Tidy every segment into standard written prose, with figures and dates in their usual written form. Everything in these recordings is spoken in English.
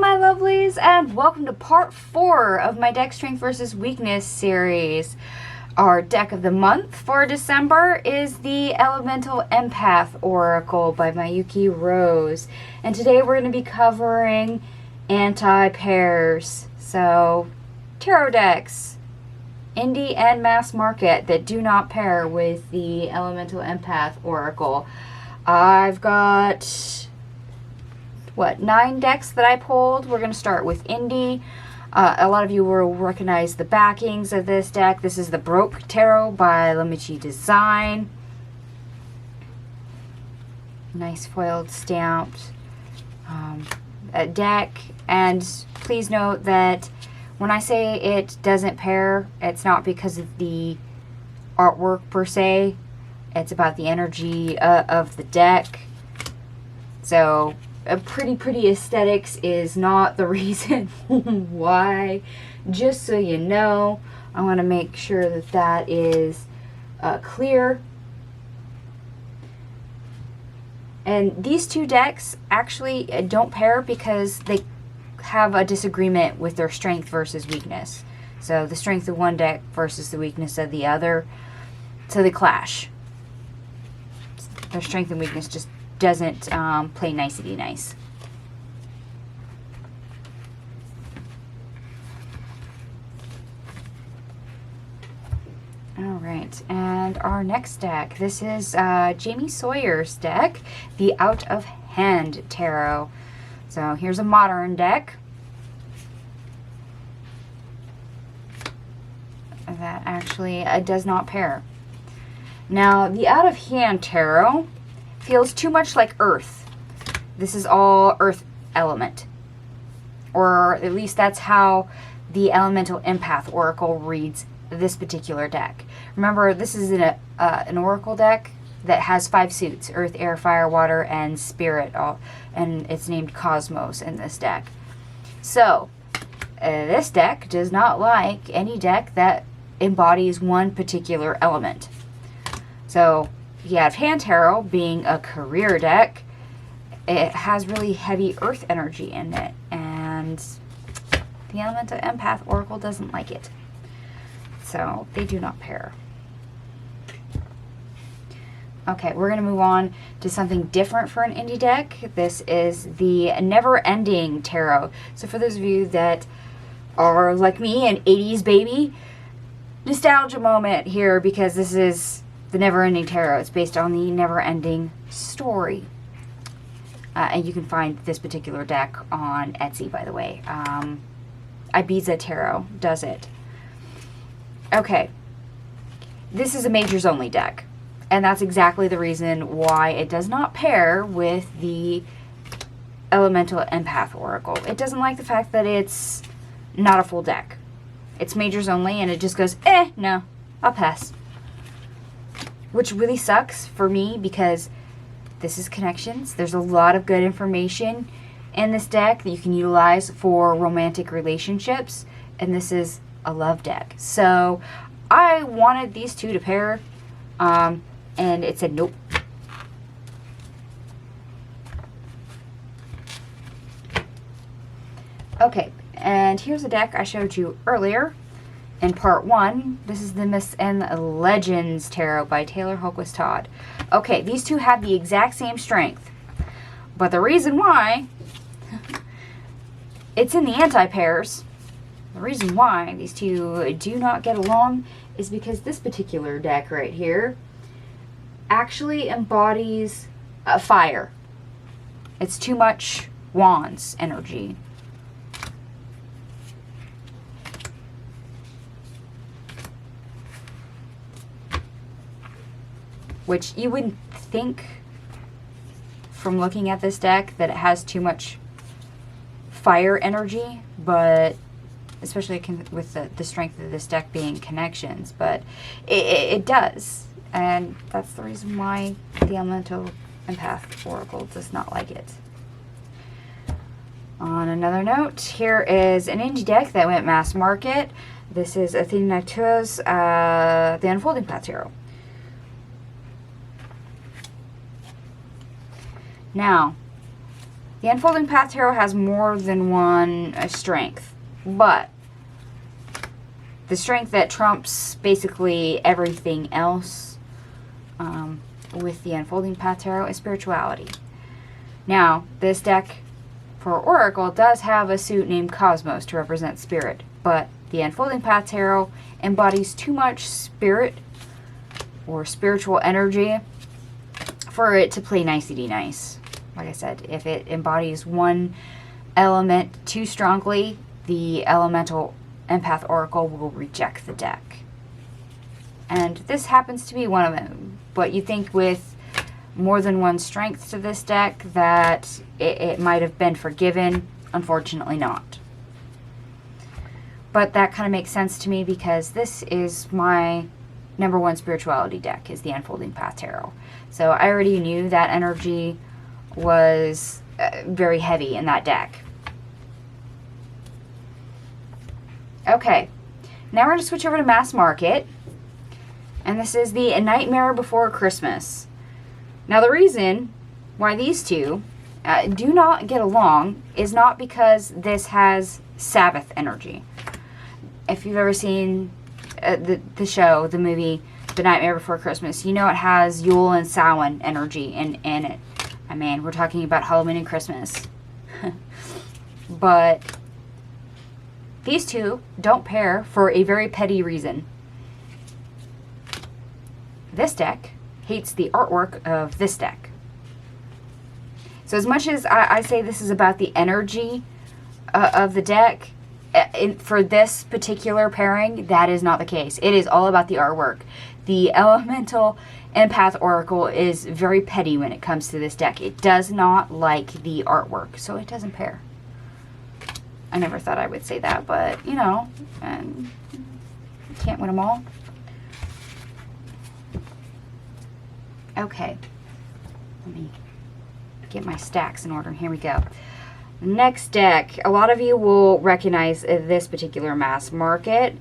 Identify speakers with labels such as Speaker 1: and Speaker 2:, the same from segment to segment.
Speaker 1: Hello my lovelies, and welcome to part 4 of my deck strength versus weakness series. Our deck of the month for December is the Elemental Empath Oracle by Mayuki Rose, and today we're going to be covering anti-pairs, so tarot decks, indie and mass market, that do not pair with the Elemental Empath Oracle. I've got 9 decks that I pulled. We're going to start with indie. A lot of you will recognize the backings of this deck. This is the Baroque Tarot by Illuminati Design. Nice foiled stamped deck. And please note that when I say it doesn't pair, it's not because of the artwork per se. It's about the energy of the deck. So pretty aesthetics is not the reason why. Just so you know, I want to make sure that that is clear. And these two decks actually don't pair because they have a disagreement with their strength versus weakness. So the strength of one deck versus the weakness of the other. So they clash. Their strength and weakness just doesn't play nicety nice. Alright, and our next deck. This is Jamie Sawyer's deck, the Out of Hand Tarot. So here's a modern deck that actually does not pair. Now, the Out of Hand Tarot feels too much like Earth. This is all Earth element. Or at least that's how the Elemental Empath Oracle reads this particular deck. Remember, this is an Oracle deck that has 5 suits: Earth, Air, Fire, Water, and Spirit. And it's named Cosmos in this deck. So, this deck does not like any deck that embodies one particular element. So, the Out of Hand Tarot, being a career deck, it has really heavy earth energy in it, and the Elemental Empath Oracle doesn't like it. So they do not pair. Okay, we're going to move on to something different for an indie deck. This is the Neverending Tarot. So for those of you that are like me, an 80s baby, nostalgia moment here, because this is the Neverending Tarot. It's based on the Neverending story. And you can find this particular deck on Etsy, by the way. Ibiza Tarot does it. Okay. This is a majors only deck. And that's exactly the reason why it does not pair with the Elemental Empath Oracle. It doesn't like the fact that it's not a full deck. It's majors only, and it just goes, no, I'll pass. Which really sucks for me, because this is connections. There's a lot of good information in this deck that you can utilize for romantic relationships, and this is a love deck. So I wanted these two to pair, and it said nope. Okay, and here's a deck I showed you earlier in part 1. This is the Myths and Legends Tarot by Taylor Hultquist Todd. Okay, these two have the exact same strength, but the reason why it's in the anti-pairs, the reason why these two do not get along is because this particular deck right here actually embodies fire. It's too much Wands energy. Which you wouldn't think from looking at this deck that it has too much fire energy, but especially with the strength of this deck being connections, but it does, and that's the reason why the Elemental Empath Oracle does not like it. On another note, here is an indie deck that went mass market. This is Athena Natua's The Unfolding Path Tarot. Now, The Unfolding Path Tarot has more than one strength, but the strength that trumps basically everything else with the Unfolding Path Tarot is spirituality. Now, this deck for Oracle does have a suit named Cosmos to represent spirit, but the Unfolding Path Tarot embodies too much spirit or spiritual energy for it to play nicey nice. Like I said, if it embodies one element too strongly, the elemental Empath Oracle will reject the deck. And this happens to be one of them. But you think with more than one strength to this deck that it might have been forgiven. Unfortunately not. But that kind of makes sense to me because this is my number one spirituality deck, is the Unfolding Path Tarot. So I already knew that energy was very heavy in that deck. Okay, now we're going to switch over to Mass Market. And this is the A Nightmare Before Christmas. Now the reason why these two do not get along is not because this has Sabbath energy. If you've ever seen the show, the movie, The Nightmare Before Christmas, you know it has Yule and Samhain energy in it. I mean, we're talking about Halloween and Christmas. But these two don't pair for a very petty reason. This deck hates the artwork of this deck. So as much as I say this is about the energy of the deck, for this particular pairing, that is not the case. It is all about the artwork. The Elemental Empath Oracle is very petty when it comes to this deck. It does not like the artwork, so it doesn't pair. I never thought I would say that, but, you know, can't win them all. Okay, let me get my stacks in order. Here we go. Next deck. A lot of you will recognize this particular Mass Market.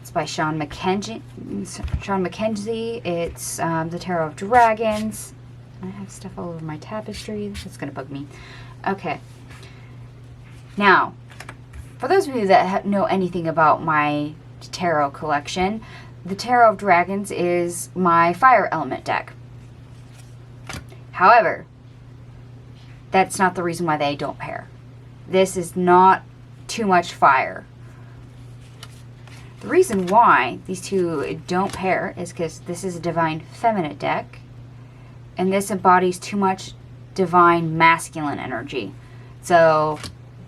Speaker 1: It's by Sean Mackenzie. It's the Tarot of Dragons. I have stuff all over my tapestry. That's going to bug me. Okay. Now, for those of you that know anything about my tarot collection, the Tarot of Dragons is my fire element deck. However, that's not the reason why they don't pair. This is not too much fire. The reason why these two don't pair is because this is a divine feminine deck, and this embodies too much divine masculine energy. So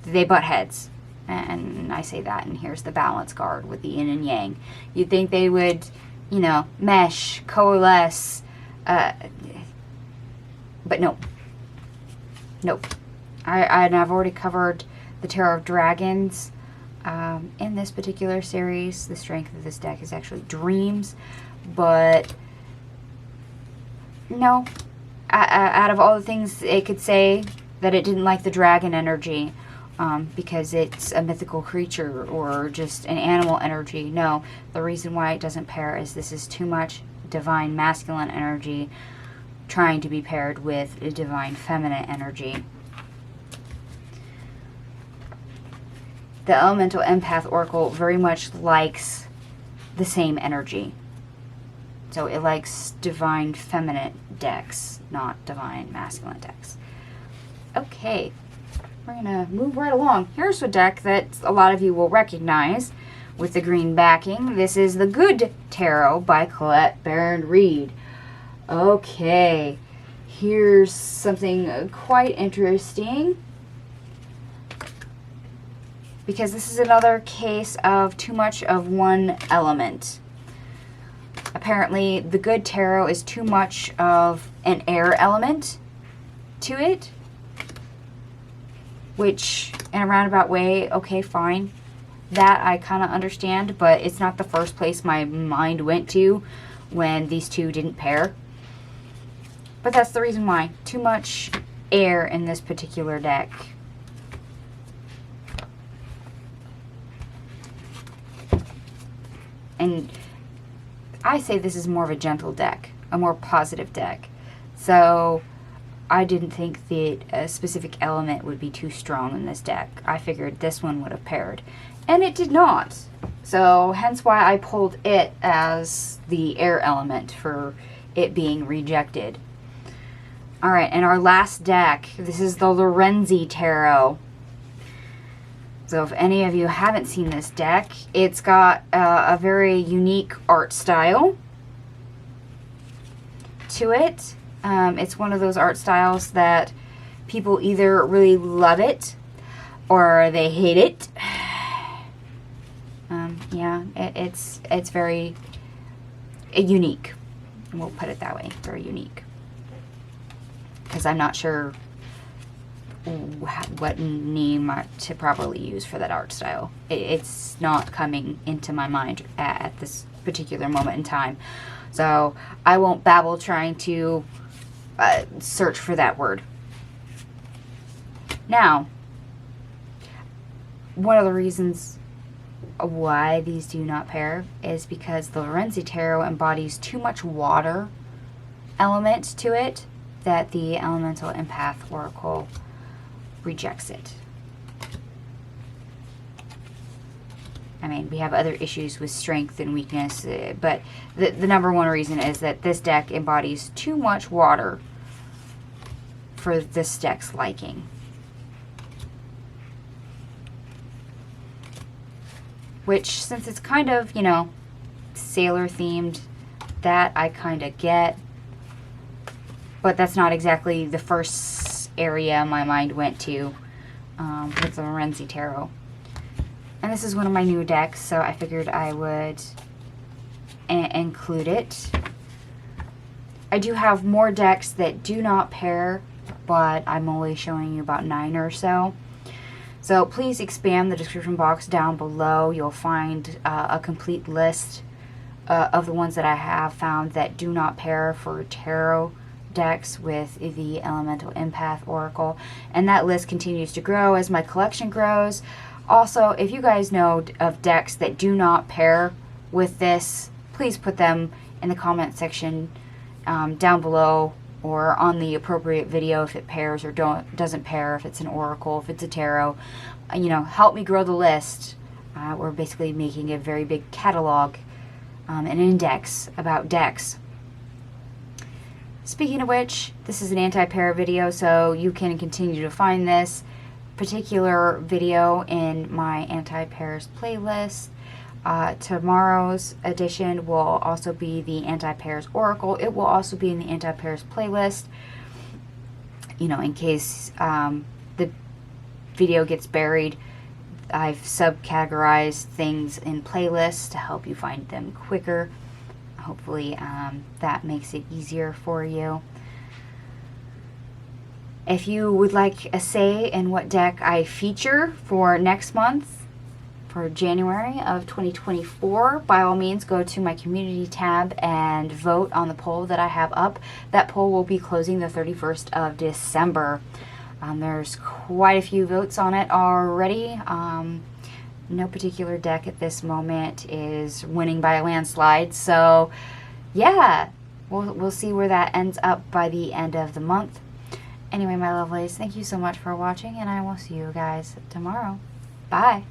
Speaker 1: they butt heads. And I say that, and here's the balance card with the yin and yang. You'd think they would, you know, mesh, coalesce, but no. Nope. I've already covered the Tarot of Dragons. In this particular series, the strength of this deck is actually dreams. But, no. Out of all the things it could say that it didn't like the dragon energy, because it's a mythical creature or just an animal energy. No, the reason why it doesn't pair is this is too much divine masculine energy trying to be paired with a divine feminine energy. The Elemental Empath Oracle very much likes the same energy. So it likes divine feminine decks, not divine masculine decks. Okay, we're going to move right along. Here's a deck that a lot of you will recognize with the green backing. This is the Good Tarot by Colette Baron-Reid. Okay, here's something quite interesting, because this is another case of too much of one element. Apparently, the Good Tarot is too much of an air element to it, which, in a roundabout way, okay, fine. That I kind of understand, but it's not the first place my mind went to when these two didn't pair. But that's the reason why. Too much air in this particular deck. And I say this is more of a gentle deck, a more positive deck. So I didn't think that a specific element would be too strong in this deck. I figured this one would have paired, and it did not. So hence why I pulled it as the air element for it being rejected. All right, and our last deck, this is the Lorenzi Tarot. So if any of you haven't seen this deck, it's got a very unique art style to it. It's one of those art styles that people either really love it or they hate it. Yeah, it's very unique. We'll put it that way, very unique. Because I'm not sure what name to properly use for that art style. It's not coming into my mind at this particular moment in time. So I won't babble trying to search for that word. Now, one of the reasons why these do not pair is because the Lorenzi Tarot embodies too much water element to it that the Elemental Empath Oracle rejects it. I mean, we have other issues with strength and weakness, but the number one reason is that this deck embodies too much water for this deck's liking. Which, since it's kind of, you know, sailor themed, that I kind of get. But that's not exactly the first area my mind went to with the Lorenzi Tarot. And this is one of my new decks, so I figured I would include it. I do have more decks that do not pair, but I'm only showing you about 9 or so. So please expand the description box down below. You'll find a complete list of the ones that I have found that do not pair for tarot decks with the Elemental Empath Oracle. And that list continues to grow as my collection grows. Also, if you guys know of decks that do not pair with this, please put them in the comment section down below, or on the appropriate video if it pairs or doesn't pair, if it's an oracle, if it's a tarot. You know, help me grow the list. We're basically making a very big catalog, an index about decks. Speaking of which, this is an anti-pair video, so you can continue to find this particular video in my anti-pairs playlist. Tomorrow's edition will also be the anti-pairs oracle. It will also be in the anti-pairs playlist, you know, in case the video gets buried. I've subcategorized things in playlists to help you find them quicker. Hopefully that makes it easier for you. If you would like a say in what deck I feature for next month, for January of 2024, by all means go to my community tab and vote on the poll that I have up. That poll will be closing the 31st of December. There's quite a few votes on it already. No particular deck at this moment is winning by a landslide, so yeah, we'll see where that ends up by the end of the month. Anyway, my lovelies, thank you so much for watching, and I will see you guys tomorrow. Bye.